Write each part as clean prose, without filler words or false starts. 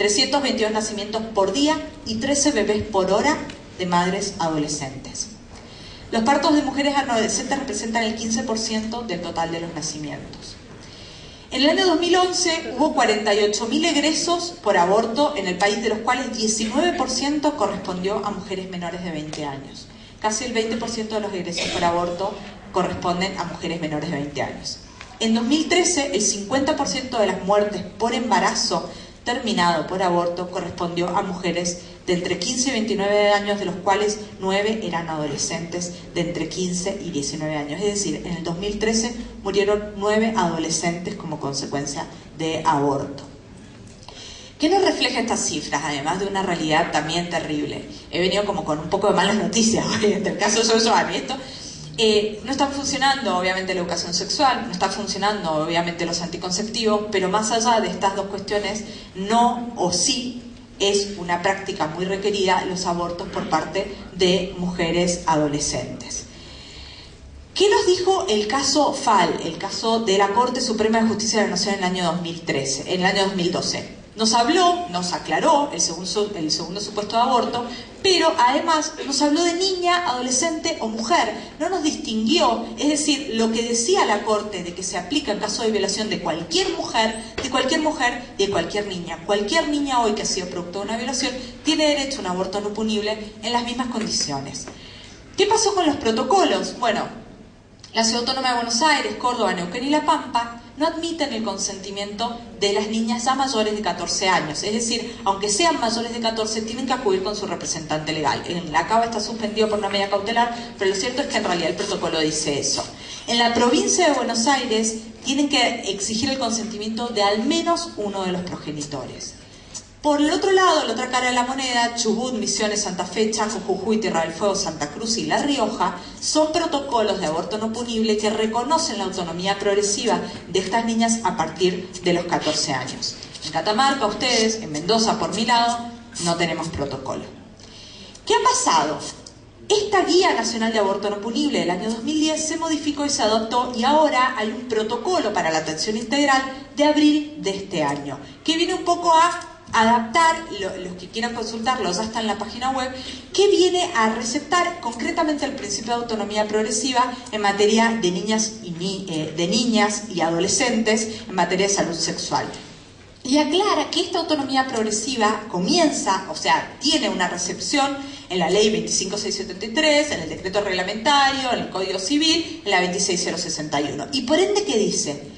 322 nacimientos por día y 13 bebés por hora de madres adolescentes. Los partos de mujeres adolescentes representan el 15% del total de los nacimientos. En el año 2011 hubo 48.000 egresos por aborto en el país, de los cuales 19% correspondió a mujeres menores de 20 años. Casi el 20% de los egresos por aborto corresponden a mujeres menores de 20 años. En 2013, el 50% de las muertes por embarazo terminado por aborto correspondió a mujeres de entre 15 y 29 años, de los cuales 9 eran adolescentes de entre 15 y 19 años. Es decir, en el 2013 murieron 9 adolescentes como consecuencia de aborto. ¿Qué nos refleja estas cifras? Además de una realidad también terrible. He venido como con un poco de malas noticias, en el caso de Joan, esto. No está funcionando obviamente la educación sexual, no está funcionando obviamente los anticonceptivos, pero más allá de estas dos cuestiones, no o sí es una práctica muy requerida los abortos por parte de mujeres adolescentes. ¿Qué nos dijo el caso FAL, el caso de la Corte Suprema de Justicia de la Nación en el año 2012? Nos habló, nos aclaró el segundo supuesto de aborto, pero además nos habló de niña, adolescente o mujer. No nos distinguió, es decir, lo que decía la Corte de que se aplica en caso de violación de cualquier mujer y de cualquier niña. Cualquier niña hoy que ha sido producto de una violación tiene derecho a un aborto no punible en las mismas condiciones. ¿Qué pasó con los protocolos? Bueno, la Ciudad Autónoma de Buenos Aires, Córdoba, Neuquén y La Pampa no admiten el consentimiento de las niñas ya mayores de 14 años. Es decir, aunque sean mayores de 14, tienen que acudir con su representante legal. En la Cava está suspendido por una medida cautelar, pero lo cierto es que en realidad el protocolo dice eso. En la provincia de Buenos Aires tienen que exigir el consentimiento de al menos uno de los progenitores. Por el otro lado, la otra cara de la moneda, Chubut, Misiones, Santa Fe, Chaco, Jujuy, Tierra del Fuego, Santa Cruz y La Rioja son protocolos de aborto no punible que reconocen la autonomía progresiva de estas niñas a partir de los 14 años. En Catamarca, ustedes, en Mendoza, por mi lado, no tenemos protocolo. ¿Qué ha pasado? Esta Guía Nacional de Aborto No Punible del año 2010 se modificó y se adoptó, y ahora hay un protocolo para la atención integral de abril de este año, que viene un poco a adaptar, los que quieran consultarlo ya está en la página web, que viene a receptar concretamente el principio de autonomía progresiva en materia de niñas y adolescentes, en materia de salud sexual. Y aclara que esta autonomía progresiva comienza, o sea, tiene una recepción en la ley 25673, en el decreto reglamentario, en el Código Civil, en la 26061. Y por ende, ¿qué dice?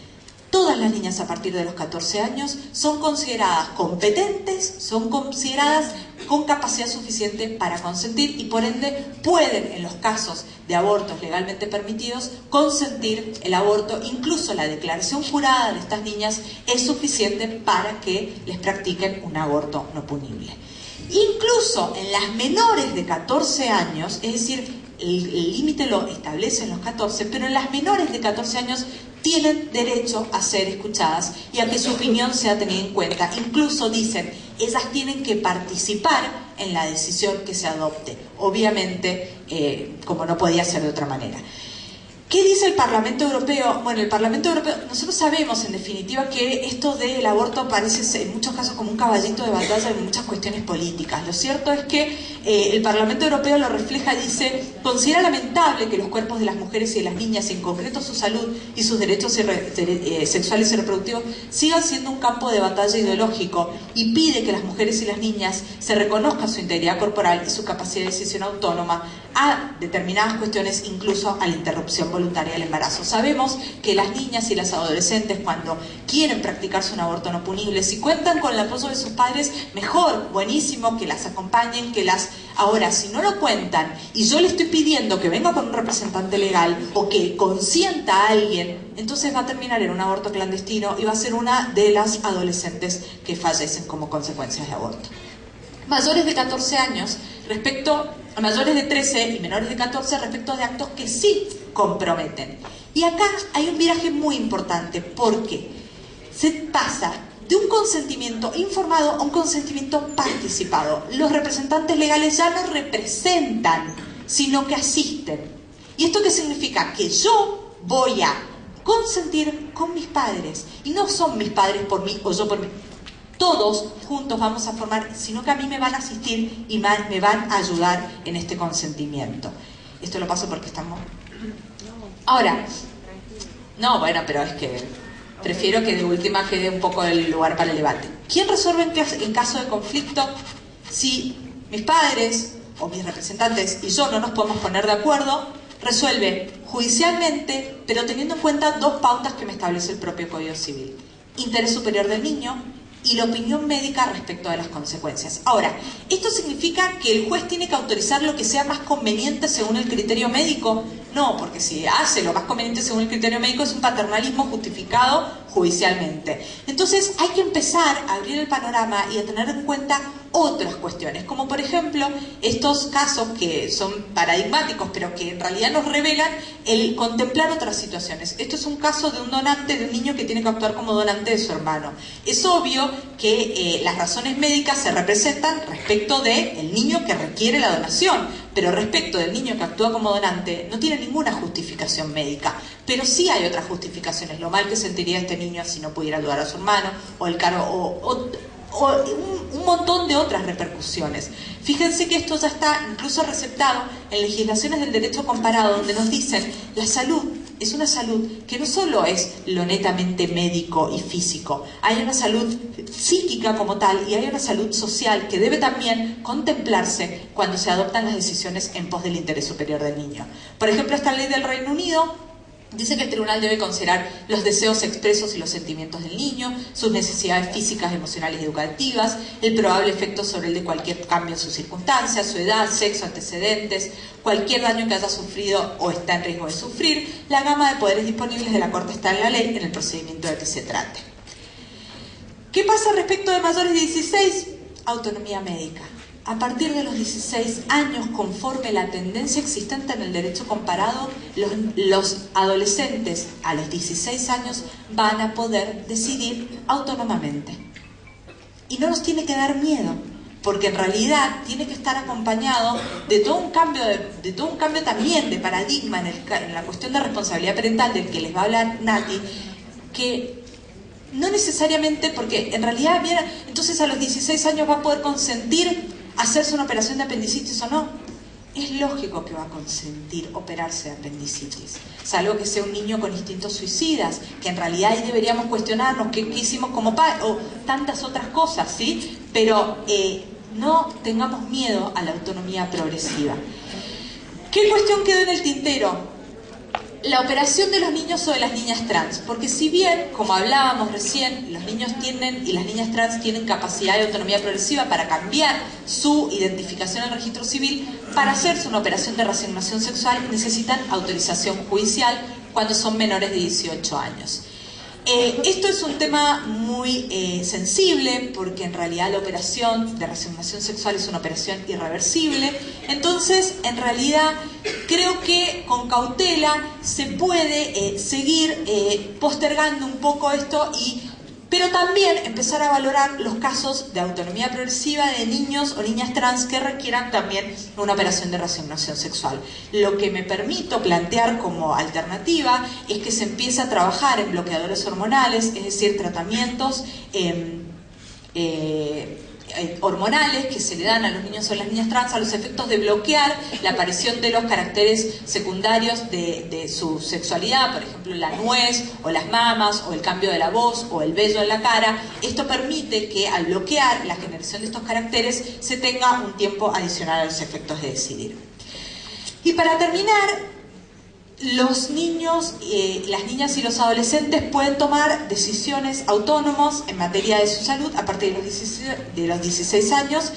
Todas las niñas a partir de los 14 años son consideradas competentes, son consideradas con capacidad suficiente para consentir y por ende pueden, en los casos de abortos legalmente permitidos, consentir el aborto. Incluso la declaración jurada de estas niñas es suficiente para que les practiquen un aborto no punible. Incluso en las menores de 14 años, es decir, el límite lo establecen los 14, pero en las menores de 14 años tienen derecho a ser escuchadas y a que su opinión sea tenida en cuenta. Incluso dicen, ellas tienen que participar en la decisión que se adopte, obviamente, como no podía ser de otra manera. ¿Qué dice el Parlamento Europeo? Bueno, el Parlamento Europeo, nosotros sabemos en definitiva que esto del aborto parece en muchos casos como un caballito de batalla en muchas cuestiones políticas. Lo cierto es que el Parlamento Europeo lo refleja, dice, considera lamentable que los cuerpos de las mujeres y de las niñas, y en concreto su salud y sus derechos sexuales y reproductivos, sigan siendo un campo de batalla ideológico, y pide que las mujeres y las niñas se reconozca su integridad corporal y su capacidad de decisión autónoma a determinadas cuestiones, incluso a la interrupción voluntaria del embarazo. Sabemos que las niñas y las adolescentes, cuando quieren practicarse un aborto no punible, si cuentan con el apoyo de sus padres, mejor, buenísimo, que las acompañen, que las... Ahora, si no lo cuentan y yo le estoy pidiendo que venga con un representante legal o que consienta a alguien, entonces va a terminar en un aborto clandestino y va a ser una de las adolescentes que fallecen como consecuencias de aborto. Mayores de 14 años respecto a mayores de 13 y menores de 14 respecto de actos que sí comprometen. Y acá hay un viraje muy importante, porque se pasa de un consentimiento informado a un consentimiento participado. Los representantes legales ya no representan, sino que asisten. ¿Y esto qué significa? Que yo voy a consentir con mis padres, y no son mis padres por mí o yo por mí. todos juntos vamos a formar, sino que a mí me van a asistir y me van a ayudar en este consentimiento. Esto lo paso porque estamos... Ahora, no, bueno, pero es que prefiero que de última quede un poco el lugar para el debate. ¿Quién resuelve en caso de conflicto? Si mis padres o mis representantes y yo no nos podemos poner de acuerdo, resuelve judicialmente, pero teniendo en cuenta dos pautas que me establece el propio Código Civil: interés superior del niño y la opinión médica respecto de las consecuencias. Ahora, ¿esto significa que el juez tiene que autorizar lo que sea más conveniente según el criterio médico? No, porque si hace lo más conveniente según el criterio médico es un paternalismo justificado judicialmente. Entonces hay que empezar a abrir el panorama y a tener en cuenta otras cuestiones, como por ejemplo estos casos que son paradigmáticos, pero que en realidad nos revelan el contemplar otras situaciones. Esto es un caso de un donante, de un niño que tiene que actuar como donante de su hermano. Es obvio que las razones médicas se representan respecto del niño que requiere la donación, pero respecto del niño que actúa como donante no tiene ninguna justificación médica. Pero sí hay otras justificaciones: lo mal que sentiría este niño si no pudiera ayudar a su hermano, o el cargo, o un montón de otras repercusiones. Fíjense que esto ya está incluso receptado en legislaciones del derecho comparado, donde nos dicen la salud es una salud que no solo es lo netamente médico y físico, hay una salud psíquica como tal y hay una salud social que debe también contemplarse cuando se adoptan las decisiones en pos del interés superior del niño. Por ejemplo, esta ley del Reino Unido dice que el tribunal debe considerar los deseos expresos y los sentimientos del niño, sus necesidades físicas, emocionales y educativas, el probable efecto sobre él de cualquier cambio en sus circunstancias, su edad, sexo, antecedentes, cualquier daño que haya sufrido o está en riesgo de sufrir. La gama de poderes disponibles de la Corte está en la ley, en el procedimiento de que se trate. ¿Qué pasa respecto de mayores de 16? Autonomía médica. A partir de los 16 años, conforme la tendencia existente en el derecho comparado, los adolescentes a los 16 años van a poder decidir autónomamente. Y no nos tiene que dar miedo, porque en realidad tiene que estar acompañado de todo un cambio, también de paradigma en la cuestión de responsabilidad parental, del que les va a hablar Nati, que no necesariamente, porque en realidad, mira, entonces a los 16 años va a poder consentir hacerse una operación de apendicitis o no. Es lógico que va a consentir operarse de apendicitis, salvo que sea un niño con instintos suicidas, que en realidad ahí deberíamos cuestionarnos qué hicimos como padres, o tantas otras cosas, ¿sí? Pero no tengamos miedo a la autonomía progresiva. ¿Qué cuestión quedó en el tintero? La operación de los niños o de las niñas trans, porque si bien, como hablábamos recién, los niños tienen y las niñas trans tienen capacidad de autonomía progresiva para cambiar su identificación en el registro civil, para hacerse una operación de reasignación sexual necesitan autorización judicial cuando son menores de 18 años. Esto es un tema muy sensible, porque en realidad la operación de reasignación sexual es una operación irreversible. Entonces, en realidad, creo que con cautela se puede seguir postergando un poco esto, pero también empezar a valorar los casos de autonomía progresiva de niños o niñas trans que requieran también una operación de reasignación sexual. Lo que me permito plantear como alternativa es que se empiece a trabajar en bloqueadores hormonales, es decir, tratamientos hormonales que se le dan a los niños o las niñas trans a los efectos de bloquear la aparición de los caracteres secundarios de su sexualidad, por ejemplo la nuez o las mamas o el cambio de la voz o el vello en la cara. Esto permite que al bloquear la generación de estos caracteres se tenga un tiempo adicional a los efectos de decidir. Y para terminar, los niños, las niñas y los adolescentes pueden tomar decisiones autónomos en materia de su salud a partir de los 16 años,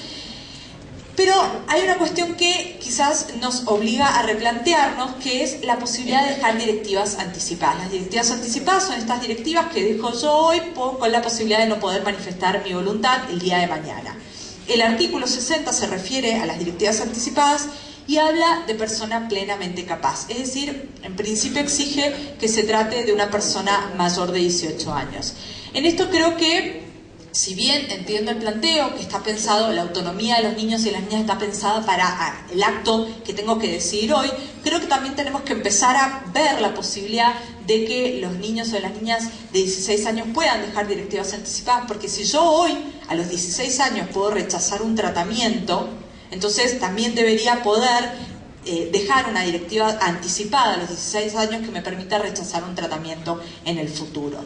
pero hay una cuestión que quizás nos obliga a replantearnos, que es la posibilidad de dejar directivas anticipadas. Las directivas anticipadas son estas directivas que dejo yo hoy con la posibilidad de no poder manifestar mi voluntad el día de mañana. El artículo 60 se refiere a las directivas anticipadas y habla de persona plenamente capaz, es decir, en principio exige que se trate de una persona mayor de 18 años. En esto creo que, si bien entiendo el planteo, que está pensado, la autonomía de los niños y las niñas está pensada para el acto que tengo que decidir hoy, creo que también tenemos que empezar a ver la posibilidad de que los niños o las niñas de 16 años puedan dejar directivas anticipadas, porque si yo hoy, a los 16 años, puedo rechazar un tratamiento, entonces también debería poder dejar una directiva anticipada a los 16 años que me permita rechazar un tratamiento en el futuro.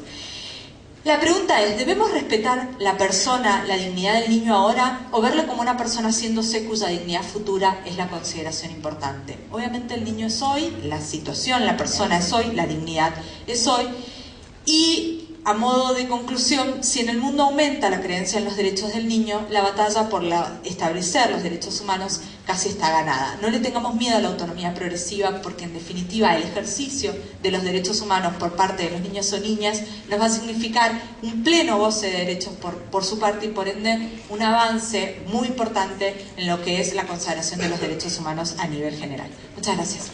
La pregunta es, ¿debemos respetar la persona, la dignidad del niño ahora, o verlo como una persona haciéndose cuya dignidad futura es la consideración importante? Obviamente el niño es hoy, la situación, la persona es hoy, la dignidad es hoy, y a modo de conclusión, si en el mundo aumenta la creencia en los derechos del niño, la batalla por establecer los derechos humanos casi está ganada. No le tengamos miedo a la autonomía progresiva, porque en definitiva el ejercicio de los derechos humanos por parte de los niños o niñas nos va a significar un pleno goce de derechos por su parte, y por ende un avance muy importante en lo que es la consagración de los derechos humanos a nivel general. Muchas gracias.